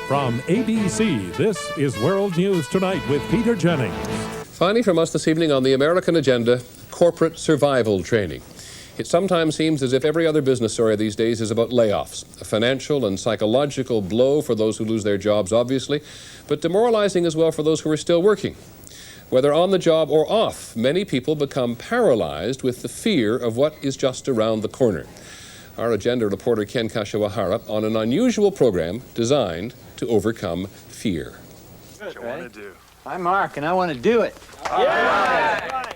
From ABC, this is World News Tonight with Peter Jennings. Finally from us this evening on the American agenda, corporate survival training. It sometimes seems as if every other business story these days is about layoffs, a financial and psychological blow for those who lose their jobs, obviously, but demoralizing as well for those who are still working. Whether on the job or off, many people become paralyzed with the fear of what is just around the corner. Our agenda reporter Ken Kashiwahara on an unusual program designed to overcome fear. What you want to do? I'm Mark, and I want to do it. Yeah!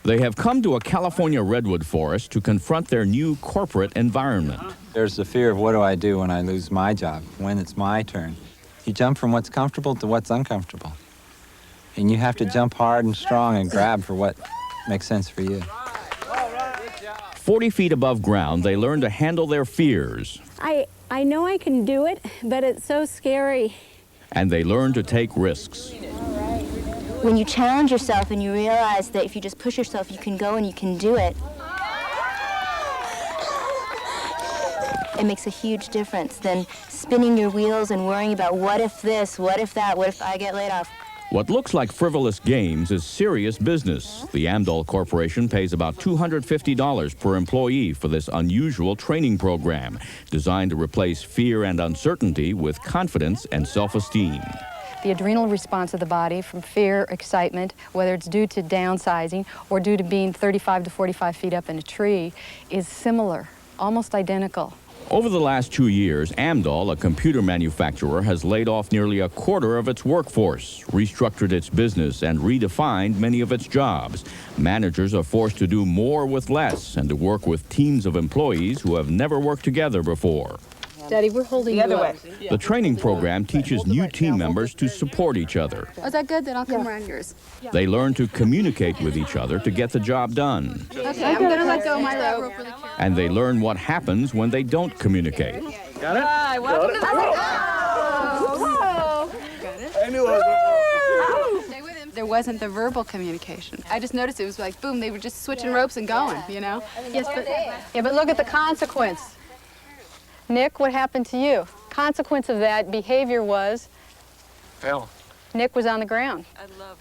They have come to a California redwood forest to confront their new corporate environment. There's the fear of what do I do when I lose my job, when it's my turn. You jump from what's comfortable to what's uncomfortable. And you have to jump hard and strong and grab for what makes sense for you. 40 feet above ground, they learn to handle their fears. I know I can do it, but it's so scary. And they learn to take risks. When you challenge yourself and you realize that if you just push yourself, you can go and you can do it, it makes a huge difference than spinning your wheels and worrying about what if this, what if that, what if I get laid off. What looks like frivolous games is serious business. The Amdahl Corporation pays about $250 per employee for this unusual training program, designed to replace fear and uncertainty with confidence and self-esteem. The adrenal response of the body from fear, excitement, whether it's due to downsizing or due to being 35 to 45 feet up in a tree, is similar, almost identical. Over the last 2 years, Amdahl, a computer manufacturer, has laid off nearly a quarter of its workforce, restructured its business, and redefined many of its jobs. Managers are forced to do more with less and to work with teams of employees who have never worked together before. Daddy, we're holding the other way. The training program teaches new team members to support each other. Oh, is that good? Then I'll come around yours. They learn to communicate with each other to get the job done. Okay, I'm going to let go of my rope. And they learn what happens when they don't communicate. Got it? Hi, welcome to the Whoa. Got it? I knew I was Stay with him. There wasn't the verbal communication. I just noticed it was like, boom, they were just switching ropes and going, you know? Yes, but look at the consequence. Nick, what happened to you? Consequence of that behavior was Hell. Nick was on the ground.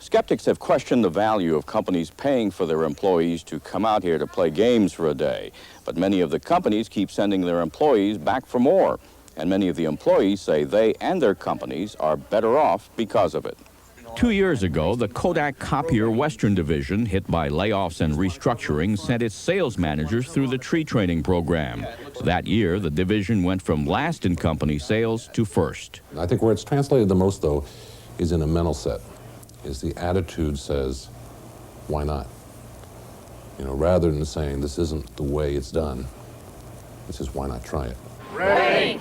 Skeptics have questioned the value of companies paying for their employees to come out here to play games for a day. But many of the companies keep sending their employees back for more. And many of the employees say they and their companies are better off because of it. 2 years ago, the Kodak Copier Western Division, hit by layoffs and restructuring, sent its sales managers through the tree training program. That year, the division went from last in company sales to first. I think where it's translated the most, though, is in a mental set, is the attitude says, why not? You know, rather than saying this isn't the way it's done, it says, why not try it? Ready.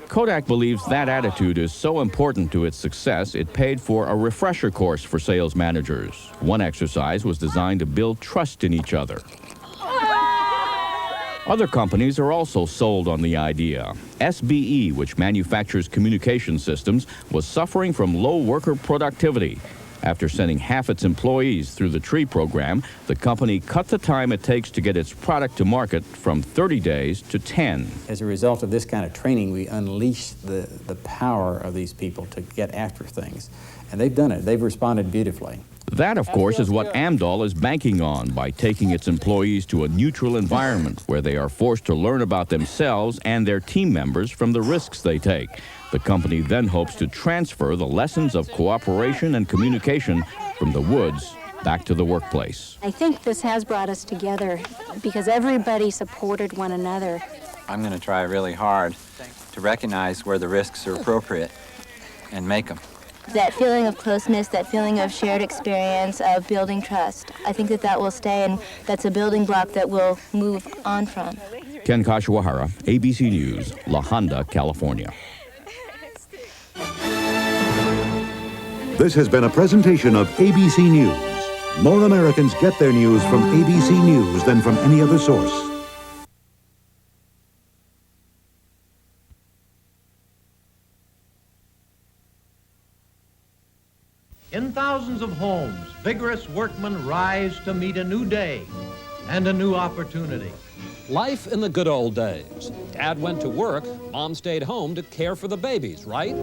Kodak believes that attitude is so important to its success, it paid for a refresher course for sales managers. One exercise was designed to build trust in each other. Other companies are also sold on the idea. SBE, which manufactures communication systems, was suffering from low worker productivity. After sending half its employees through the tree program, the company cut the time it takes to get its product to market from 30 days to 10. As a result of this kind of training, we unleash the power of these people to get after things. And they've done it. They've responded beautifully. That, of course, is what Amdahl is banking on by taking its employees to a neutral environment where they are forced to learn about themselves and their team members from the risks they take. The company then hopes to transfer the lessons of cooperation and communication from the woods back to the workplace. I think this has brought us together because everybody supported one another. I'm going to try really hard to recognize where the risks are appropriate and make them. That feeling of closeness, that feeling of shared experience, of building trust, I think that will stay, and that's a building block that we'll move on from. Ken Kashiwahara, ABC News, La Honda, California. This has been a presentation of ABC News. More Americans get their news from ABC News than from any other source. In thousands of homes, vigorous workmen rise to meet a new day and a new opportunity. Life in the good old days. Dad went to work, Mom stayed home to care for the babies, right?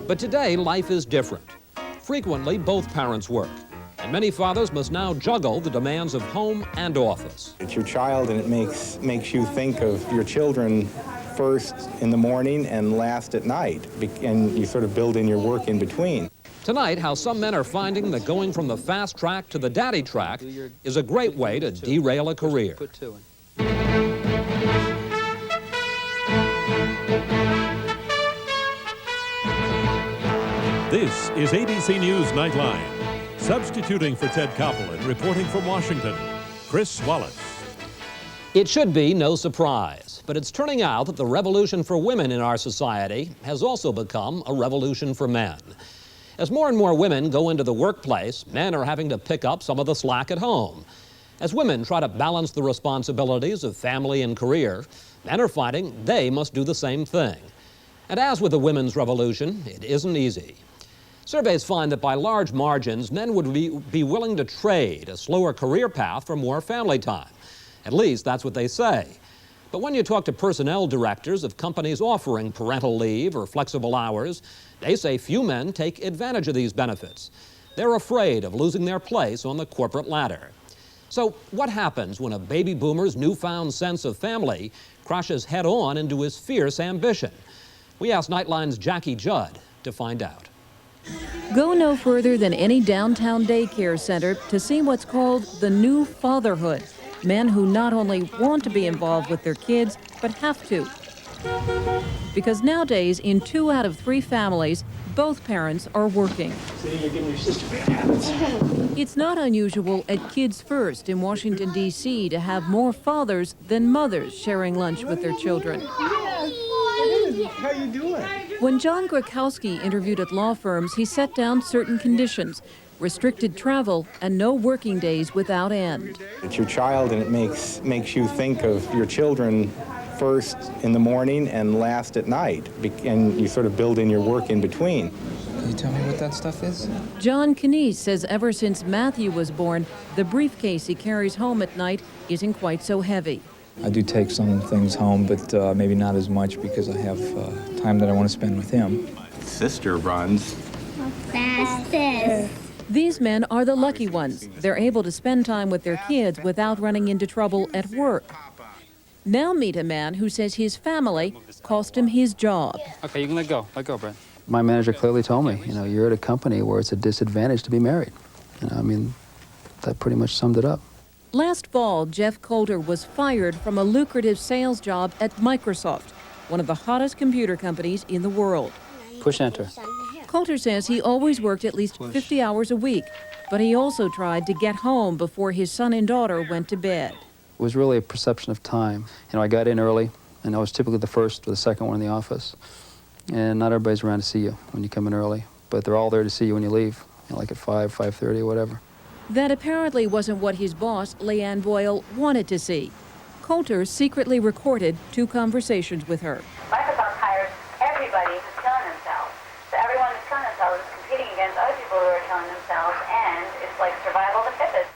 But today, life is different. Frequently, both parents work, and many fathers must now juggle the demands of home and office. It's your child, and it makes you think of your children first in the morning and last at night, and you sort of build in your work in between. Tonight, how some men are finding that going from the fast track to the daddy track is a great way to derail a career. This is ABC News Nightline. Substituting for Ted Koppel and reporting from Washington, Chris Wallace. It should be no surprise, but it's turning out that the revolution for women in our society has also become a revolution for men. As more and more women go into the workplace, men are having to pick up some of the slack at home. As women try to balance the responsibilities of family and career, men are finding they must do the same thing. And as with the women's revolution, it isn't easy. Surveys find that by large margins, men would be willing to trade a slower career path for more family time. At least that's what they say. But when you talk to personnel directors of companies offering parental leave or flexible hours, they say few men take advantage of these benefits. They're afraid of losing their place on the corporate ladder. So what happens when a baby boomer's newfound sense of family crashes head-on into his fierce ambition? We asked Nightline's Jackie Judd to find out. Go no further than any downtown daycare center to see what's called the new fatherhood. Men who not only want to be involved with their kids, but have to. Because nowadays, in 2 out of 3 families, both parents are working. You're giving your sister bad habits. It's not unusual at Kids First in Washington, D.C. to have more fathers than mothers sharing lunch with their children. How you doing? When John Grakowski interviewed at law firms, he set down certain conditions: restricted travel and no working days without end. It's your child, and it makes you think of your children first in the morning and last at night, and you sort of build in your work in between. Can you tell me what that stuff is? John Canese says ever since Matthew was born, the briefcase he carries home at night isn't quite so heavy. I do take some things home, but maybe not as much because I have time that I want to spend with him. Sister runs fastest. These men are the lucky ones. They're able to spend time with their kids without running into trouble at work. Now meet a man who says his family cost him his job. Okay, you can let go. Let go, Brent. My manager clearly told me, you're at a company where it's a disadvantage to be married. That pretty much summed it up. Last fall, Jeff Coulter was fired from a lucrative sales job at Microsoft, one of the hottest computer companies in the world. Push enter. Coulter says he always worked at least 50 hours a week, but he also tried to get home before his son and daughter went to bed. It was really a perception of time. I got in early, and I was typically the first or the second one in the office. And not everybody's around to see you when you come in early, but they're all there to see you when you leave, like at 5, 5:30 or whatever. That apparently wasn't what his boss, Leanne Boyle, wanted to see. Coulter secretly recorded 2 conversations with her. Microsoft hires everybody who's killing themselves. So everyone who's killing themselves is competing against other people who are killing themselves, and it's like survival of the fittest.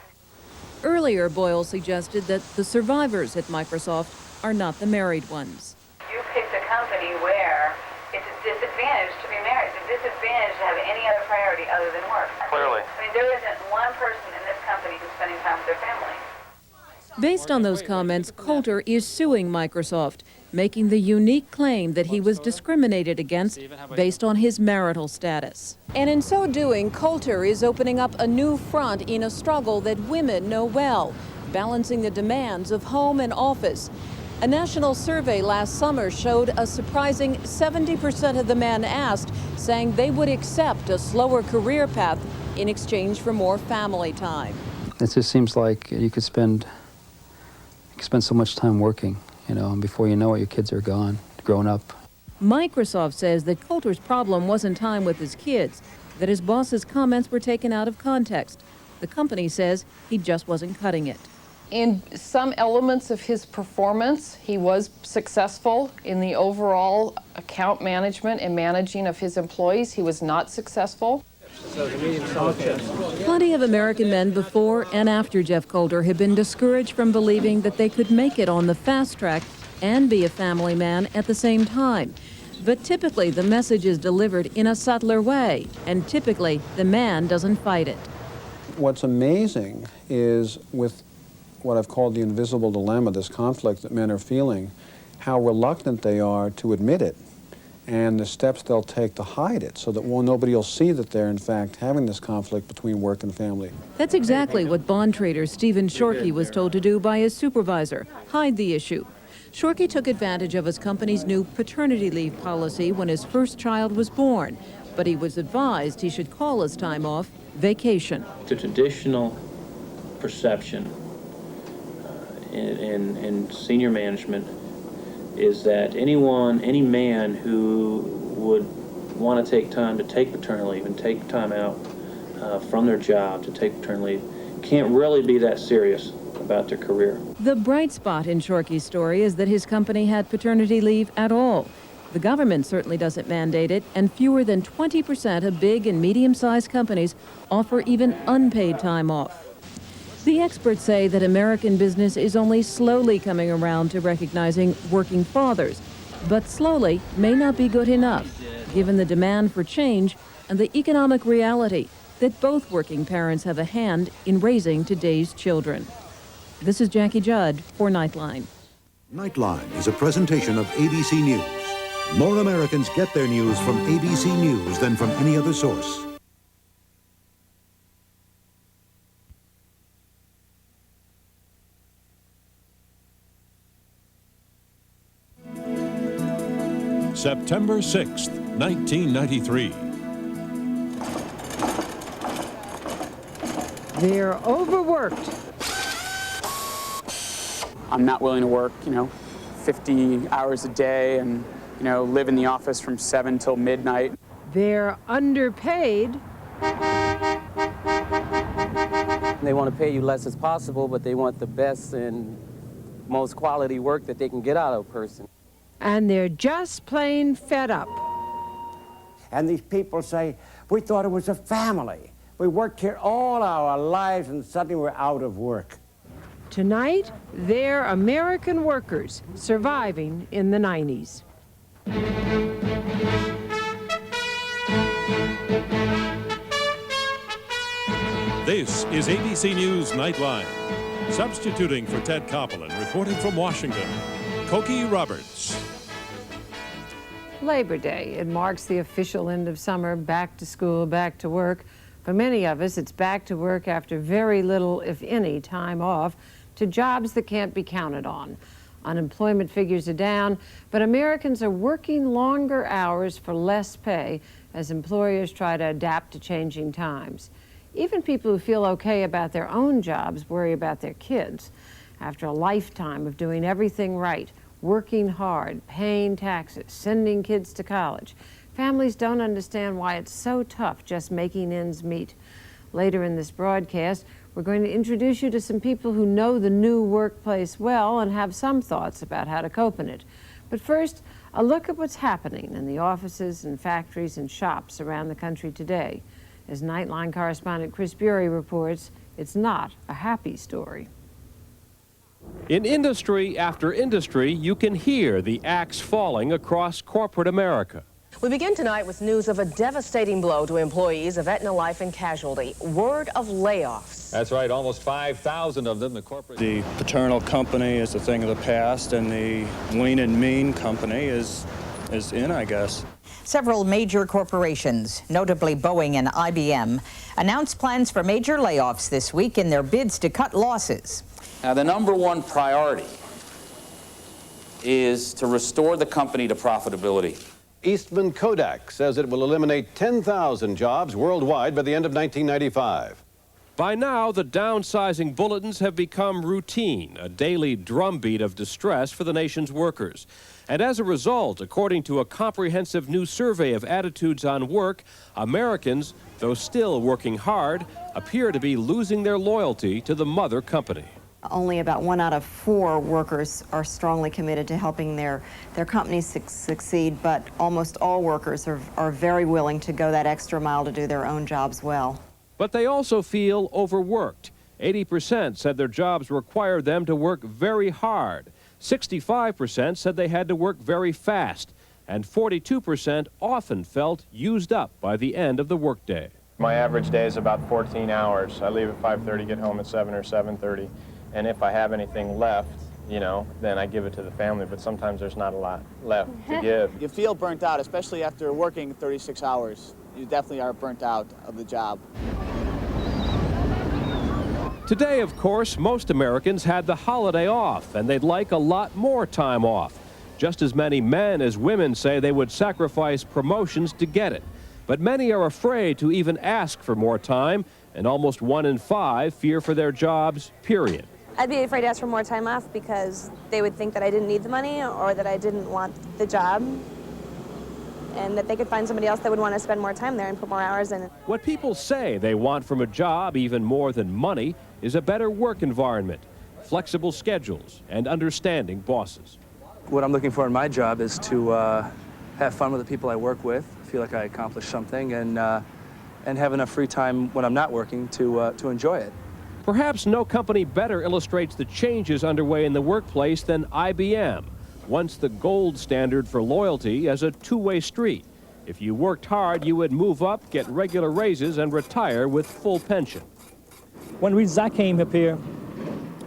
Earlier, Boyle suggested that the survivors at Microsoft are not the married ones. You picked a company where it's a disadvantage to be married. It's a disadvantage to have any other priority other than work. Clearly. There isn't one person in this company who's spending time with their family. Based on those comments, Coulter is suing Microsoft, making the unique claim that he was discriminated against based on his marital status. And in so doing, Coulter is opening up a new front in a struggle that women know well, balancing the demands of home and office. A national survey last summer showed a surprising 70% of the men asked saying they would accept a slower career path in exchange for more family time. It just seems like you could spend so much time working, and before you know it, your kids are gone, grown up. Microsoft says that Coulter's problem wasn't time with his kids, that his boss's comments were taken out of context. The company says he just wasn't cutting it. In some elements of his performance, he was successful. In the overall account management and managing of his employees, he was not successful. Plenty of American men before and after Jeff Coulter have been discouraged from believing that they could make it on the fast track and be a family man at the same time. But typically the message is delivered in a subtler way, and typically the man doesn't fight it. What's amazing is with what I've called the invisible dilemma, this conflict that men are feeling, how reluctant they are to admit it, and the steps they'll take to hide it so that nobody will see that they're in fact having this conflict between work and family. That's exactly what bond trader Stephen Shorkey was told to do by his supervisor, hide the issue. Shorkey took advantage of his company's new paternity leave policy when his first child was born, but he was advised he should call his time off vacation. The traditional perception in senior management is that any man who would want to take time to take paternity leave and take time out from their job to take paternity leave can't really be that serious about their career. The bright spot in Shorkey's story is that his company had paternity leave at all. The government certainly doesn't mandate it, and fewer than 20% of big and medium-sized companies offer even unpaid time off. The experts say that American business is only slowly coming around to recognizing working fathers, but slowly may not be good enough, given the demand for change and the economic reality that both working parents have a hand in raising today's children. This is Jackie Judd for Nightline. Nightline is a presentation of ABC News. More Americans get their news from ABC News than from any other source. September 6th, 1993. They're overworked. I'm not willing to work, 50 hours a day and, live in the office from 7 till midnight. They're underpaid. They want to pay you less as possible, but they want the best and most quality work that they can get out of a person. And they're just plain fed up. And these people say, we thought it was a family. We worked here all our lives and suddenly we're out of work. Tonight, they're American workers surviving in the 90s. This is ABC News Nightline. Substituting for Ted Koppel and reporting from Washington, Cokie Roberts. Labor Day. It marks the official end of summer, back to school, back to work. For many of us, it's back to work after very little, if any, time off to jobs that can't be counted on. Unemployment figures are down, but Americans are working longer hours for less pay as employers try to adapt to changing times. Even people who feel okay about their own jobs worry about their kids. After a lifetime of doing everything right, working hard, paying taxes, sending kids to college, families don't understand why it's so tough just making ends meet. Later in this broadcast, we're going to introduce you to some people who know the new workplace well and have some thoughts about how to cope in it. But first, a look at what's happening in the offices and factories and shops around the country today. As Nightline correspondent Chris Bury reports, it's not a happy story. In industry after industry, you can hear the axe falling across corporate America. We begin tonight with news of a devastating blow to employees of Aetna Life and Casualty. Word of layoffs. That's right, almost 5,000 of them. The paternal company is a thing of the past, and the lean and mean company is in, I guess. Several major corporations, notably Boeing and IBM, announced plans for major layoffs this week in their bids to cut losses. Now, the #1 priority is to restore the company to profitability. Eastman Kodak says it will eliminate 10,000 jobs worldwide by the end of 1995. By now, the downsizing bulletins have become routine, a daily drumbeat of distress for the nation's workers. And as a result, according to a comprehensive new survey of attitudes on work, Americans, though still working hard, appear to be losing their loyalty to the mother company. Only about 1 out of 4 workers are strongly committed to helping their companies succeed, but almost all workers are very willing to go that extra mile to do their own jobs well. But they also feel overworked. 80% said their jobs required them to work very hard. 65% said they had to work very fast. And 42% often felt used up by the end of the workday. My average day is about 14 hours. I leave at 5:30, get home at 7 or 7:30. And if I have anything left, you know, then I give it to the family, but sometimes there's not a lot left to give. You feel burnt out, especially after working 36 hours. You definitely are burnt out of the job. Today, of course, most Americans had the holiday off, and they'd like a lot more time off. Just as many men as women say they would sacrifice promotions to get it. But many are afraid to even ask for more time, and almost 1 in 5 fear for their jobs, period. I'd be afraid to ask for more time off because they would think that I didn't need the money or that I didn't want the job, and that they could find somebody else that would want to spend more time there and put more hours in. What people say they want from a job, even more than money, is a better work environment, flexible schedules, and understanding bosses. What I'm looking for in my job is to have fun with the people I work with, feel like I accomplished something, and have enough free time when I'm not working to enjoy it. Perhaps no company better illustrates the changes underway in the workplace than IBM, once the gold standard for loyalty as a two-way street. If you worked hard, you would move up, get regular raises, and retire with full pension. One of the reasons I came up here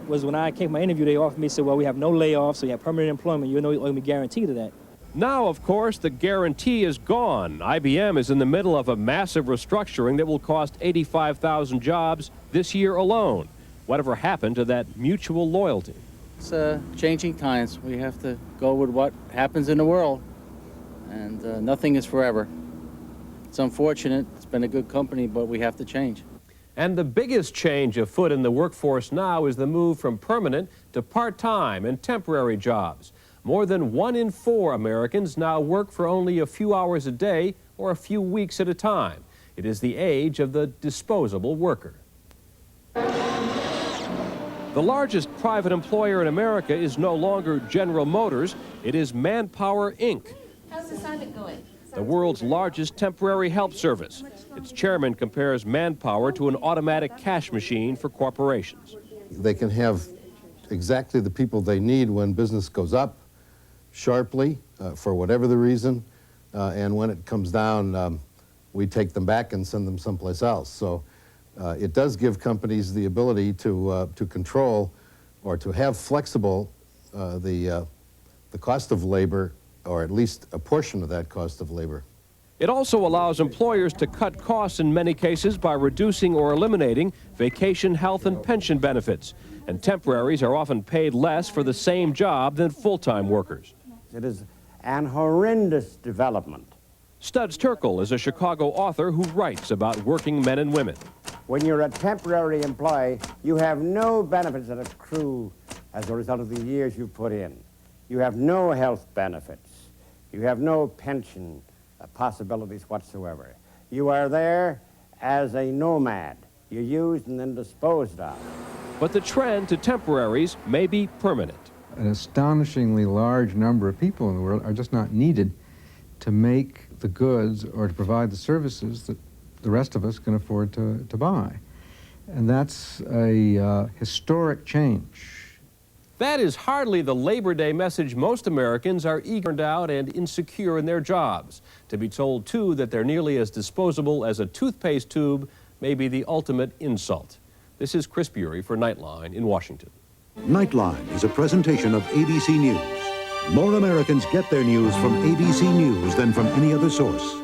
was when I came for my interview, they offered me, said, well, we have no layoffs, so you have permanent employment. You know you're going to be guaranteed of that. Now, of course, the guarantee is gone. IBM is in the middle of a massive restructuring that will cost 85,000 jobs this year alone. Whatever happened to that mutual loyalty? It's changing times. We have to go with what happens in the world, and nothing is forever. It's unfortunate. It's been a good company, but we have to change. And the biggest change afoot in the workforce now is the move from permanent to part-time and temporary jobs. More than 1 in 4 Americans now work for only a few hours a day or a few weeks at a time. It is the age of the disposable worker. The largest private employer in America is no longer General Motors. It is Manpower, Inc., How's the assignment going? the world's largest temporary help service. Its chairman compares Manpower to an automatic cash machine for corporations. They can have exactly the people they need when business goes up sharply for whatever the reason, and when it comes down, we take them back and send them someplace else. So it does give companies the ability to control or to have flexible the cost of labor, or at least a portion of that cost of labor. It also allows employers to cut costs in many cases by reducing or eliminating vacation, health, and pension benefits. And temporaries are often paid less for the same job than full-time workers. It is an horrendous development. Studs Terkel is a Chicago author who writes about working men and women. When you're a temporary employee, you have no benefits that accrue as a result of the years you put in. You have no health benefits. You have no pension possibilities whatsoever. You are there as a nomad. You're used and then disposed of. But the trend to temporaries may be permanent. An astonishingly large number of people in the world are just not needed to make the goods or to provide the services that the rest of us can afford to buy. And that's a historic change. That is hardly the Labor Day message most Americans are eager out and insecure in their jobs. To be told, too, that they're nearly as disposable as a toothpaste tube may be the ultimate insult. This is Chris Bury for Nightline in Washington. Nightline is a presentation of ABC News. More Americans get their news from ABC News than from any other source.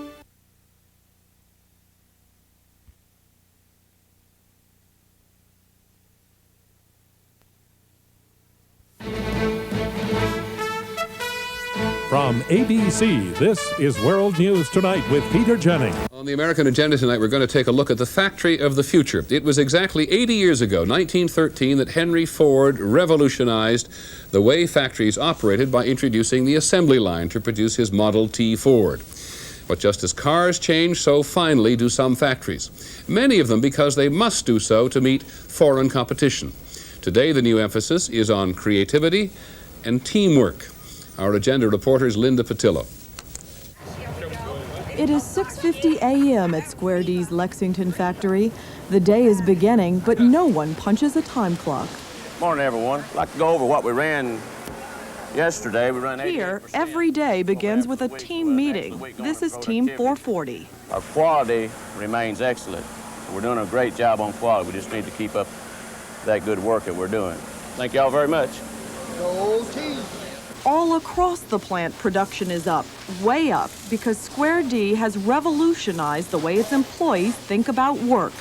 From ABC, this is World News Tonight with Peter Jennings. On the American agenda tonight, we're going to take a look at the factory of the future. It was exactly 80 years ago, 1913, that Henry Ford revolutionized the way factories operated by introducing the assembly line to produce his Model T Ford. But just as cars change, so finally do some factories. Many of them because they must do so to meet foreign competition. Today, the new emphasis is on creativity and teamwork. Our agenda reporter is Linda Patillo. It is 6:50 a.m. at Square D's Lexington factory. The day is beginning, but no one punches a time clock. Morning, everyone. I'd like to go over what we ran yesterday. We ran 88%. Here, every day begins with a team meeting. This is Team 440. Our quality remains excellent. We're doing a great job on quality. We just need to keep up that good work that we're doing. Thank y'all very much. Go team! All across the plant, production is up, way up, because Square D has revolutionized the way its employees think about work.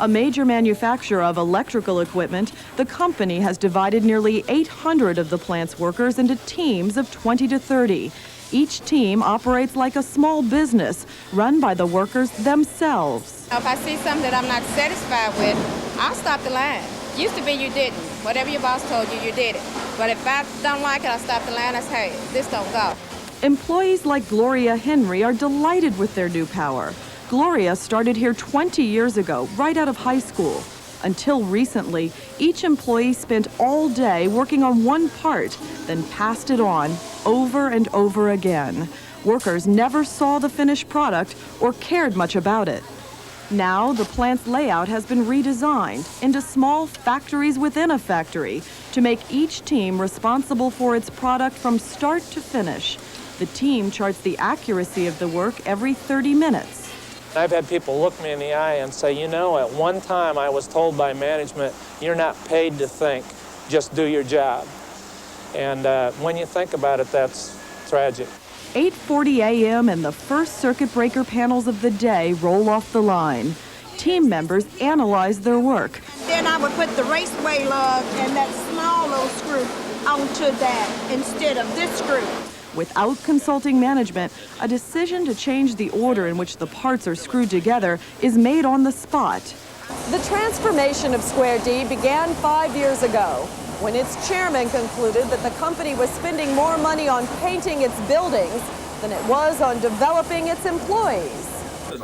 A major manufacturer of electrical equipment, the company has divided nearly 800 of the plant's workers into teams of 20 to 30. Each team operates like a small business, run by the workers themselves. If I see something that I'm not satisfied with, I'll stop the line. Used to be you didn't. Whatever your boss told you, you did it. But if I don't like it, I'll stop the line and say, hey, this don't go. Employees like Gloria Henry are delighted with their new power. Gloria started here 20 years ago, right out of high school. Until recently, each employee spent all day working on one part, then passed it on over and over again. Workers never saw the finished product or cared much about it. Now, the plant's layout has been redesigned into small factories within a factory to make each team responsible for its product from start to finish. The team charts the accuracy of the work every 30 minutes. I've had people look me in the eye and say, you know, at one time I was told by management, you're not paid to think, just do your job. And when you think about it, that's tragic. 8:40 a.m. and the first circuit breaker panels of the day roll off the line. Team members analyze their work. Then I would put the raceway lug and that small little screw onto that instead of this screw. Without consulting management, a decision to change the order in which the parts are screwed together is made on the spot. The transformation of Square D began 5 years ago, when its chairman concluded that the company was spending more money on painting its buildings than it was on developing its employees.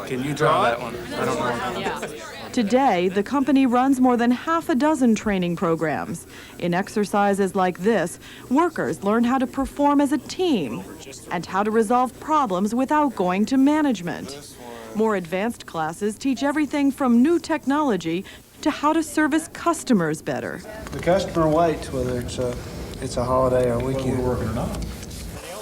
Can you draw that one? I don't know. Today, the company runs more than half a dozen training programs. In exercises like this, workers learn how to perform as a team and how to resolve problems without going to management. More advanced classes teach everything from new technology to how to service customers better. The customer waits whether it's a holiday or weekend. Working or not.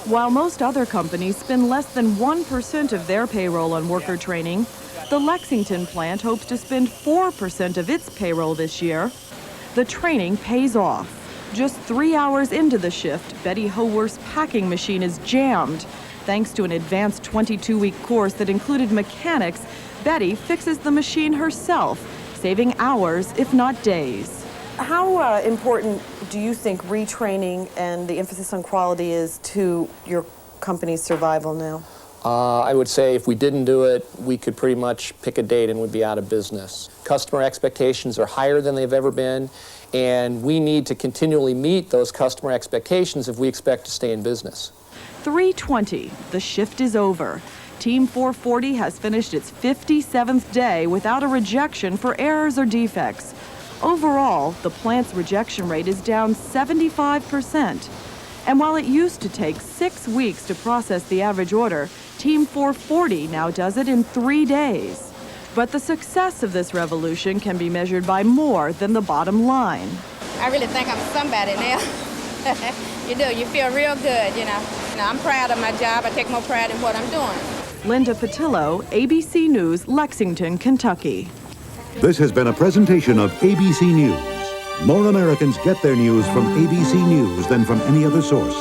While most other companies spend less than 1% of their payroll on worker training, the Lexington plant hopes to spend 4% of its payroll this year. The training pays off. Just 3 hours into the shift, Betty Howarth's packing machine is jammed. Thanks to an advanced 22-week course that included mechanics, Betty fixes the machine herself, saving hours, if not days. How important do you think retraining and the emphasis on quality is to your company's survival now? I would say if we didn't do it, we could pretty much pick a date and would be out of business. Customer expectations are higher than they've ever been, and we need to continually meet those customer expectations if we expect to stay in business. 3:20, the shift is over. Team 440 has finished its 57th day without a rejection for errors or defects. Overall, the plant's rejection rate is down 75%. And while it used to take 6 weeks to process the average order, Team 440 now does it in 3 days. But the success of this revolution can be measured by more than the bottom line. I really think I'm somebody now. You do. You feel real good, you know. I'm proud of my job. I take more pride in what I'm doing. Linda Patillo, ABC News, Lexington, Kentucky. This has been a presentation of ABC News. More Americans get their news from ABC News than from any other source.